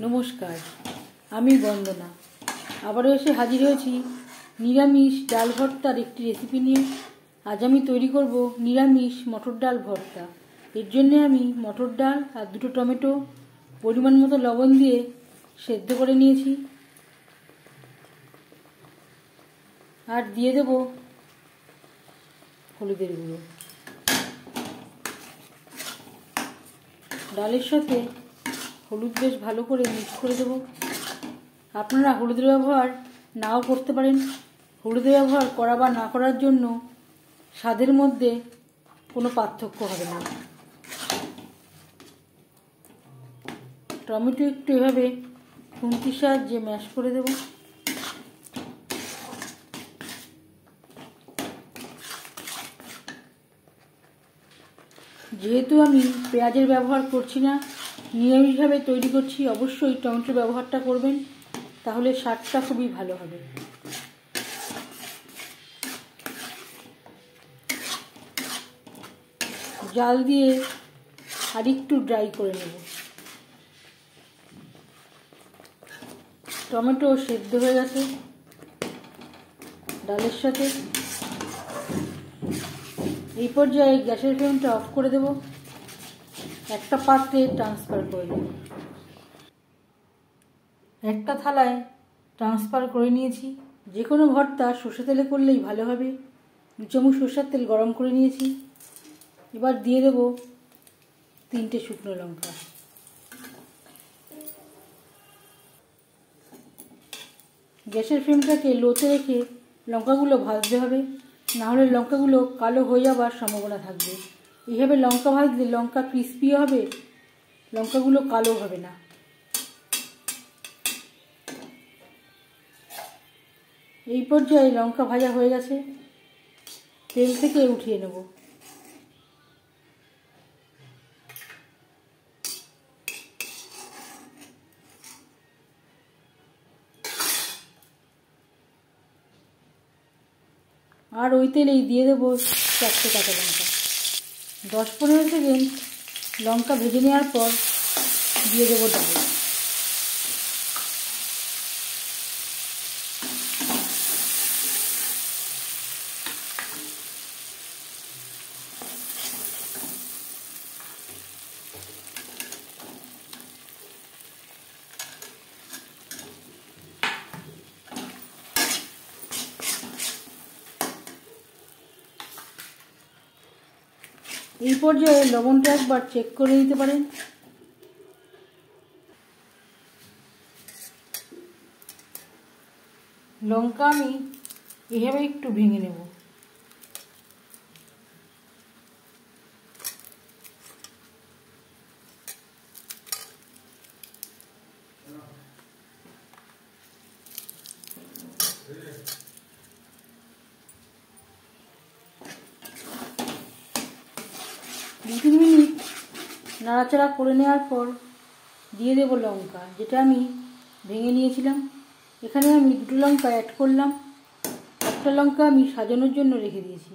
নমস্কার, আমি বন্দনা আবারও এসে হাজির হয়েছি নিরামিষ ডাল ভর্তার একটি রেসিপি নিয়ে। আজ আমি তৈরি করব নিরামিষ মটর ডাল ভর্তা। এর জন্য আমি মটর ডাল আর দুটো টমেটো পরিমাণ মতো লবণ দিয়ে সেদ্ধ করে নিয়েছি। আর দিয়ে দেব হলুদের গুঁড়ো। ডালের সাথে হলুদ বেশ ভালো করে মিক্স করে দেব। আপনারা হলুদের ব্যবহার নাও করতে পারেন। হলুদের ব্যবহার করা বা না করার জন্য স্বাদের মধ্যে কোনো পার্থক্য হবে না। টমেটো একটু এভাবে খুন্তির সাহায্যে ম্যাশ করে দেব। যেহেতু আমি পেঁয়াজের ব্যবহার করছি না, নিরামিষভাবে তৈরি করছি, অবশ্যই টমেটোর ব্যবহারটা করবেন, তাহলে স্বাদটা খুবই ভালো হবে। জাল দিয়ে আর একটু ড্রাই করে নেব। টমেটো সেদ্ধ হয়ে গেছে ডালের সাথে। এই পর্যায়ে গ্যাসের ফ্লেমটা অফ করে দেব। একটা পাত্রে ট্রান্সফার করে দেব। একটা থালায় ট্রান্সফার করে নিয়েছি। যে কোনো ভর্তা সর্ষে তেলে করলেই ভালো হবে। 2 চামচ সর্ষের তেল গরম করে নিয়েছি। এবার দিয়ে দেব 3টে শুকনো লঙ্কা। গ্যাসের ফ্লেমটাকে লোতে রেখে লঙ্কাগুলো ভাজতে হবে, না হলে লঙ্কাগুলো কালো হয়ে যাবার সম্ভাবনা থাকবে। এইভাবে লঙ্কা ভাজলে লঙ্কা ক্রিস্পিও হবে, লঙ্কাগুলো কালো হবে না। এই পর্যায়ে লঙ্কা ভাজা হয়ে গেছে, তেল থেকে উঠিয়ে নেব। আর ওই তেলেই দিয়ে দেবো 4টে কাঁচা লঙ্কা। 10-15 সেকেন্ড লঙ্কা ভেজে নেওয়ার পর দিয়ে দেবো ডাল। এই পর্যায়ে লবণটা একবার চেক করে দিতে পারেন। লঙ্কা আমি এভাবে একটু ভেঙে নেব। দু 3 মিনিট নাড়াচাড়া করে নেওয়ার পর দিয়ে দেব লঙ্কা, যেটা আমি ভেঙে নিয়েছিলাম। এখানে আমি 2টো লঙ্কা অ্যাড করলাম। একটা লঙ্কা আমি সাজানোর জন্য রেখে দিয়েছি।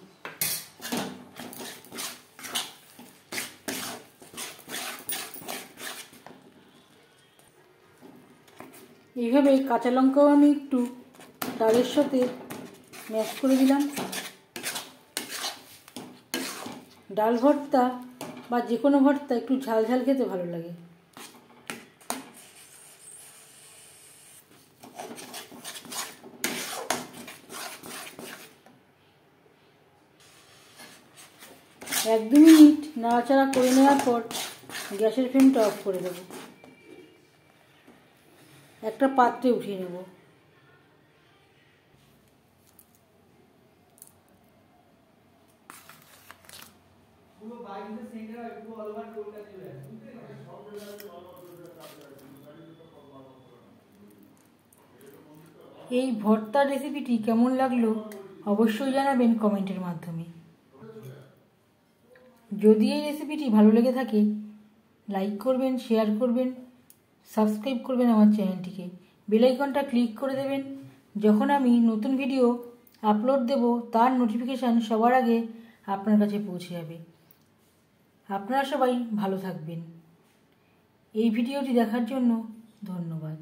এইভাবে কাঁচা লঙ্কাও আমি একটু ডালের সাথে ম্যাশ করে দিলাম। ডাল ভর্তা বা যে কোনো ভর্তা একটু ঝাল ঝাল খেতে ভালো লাগে। এক 2 মিনিট নাড়াচাড়া করে নেওয়ার পর গ্যাসের ফ্লেমটা অফ করে দেব। একটা পাত্রে উঠিয়ে নেব। এই ভর্তার রেসিপিটি কেমন লাগলো অবশ্যই জানাবেন কমেন্টের মাধ্যমে। যদি এই রেসিপিটি ভালো লেগে থাকে লাইক করবেন, শেয়ার করবেন, সাবস্ক্রাইব করবেন আমার চ্যানেলটিকে। বেল আইকনটা ক্লিক করে দেবেন। যখন আমি নতুন ভিডিও আপলোড দেব তার নোটিফিকেশান সবার আগে আপনার কাছে পৌঁছে যাবে। আপনারা সবাই ভালো থাকবেন। এই ভিডিওটি দেখার জন্য ধন্যবাদ।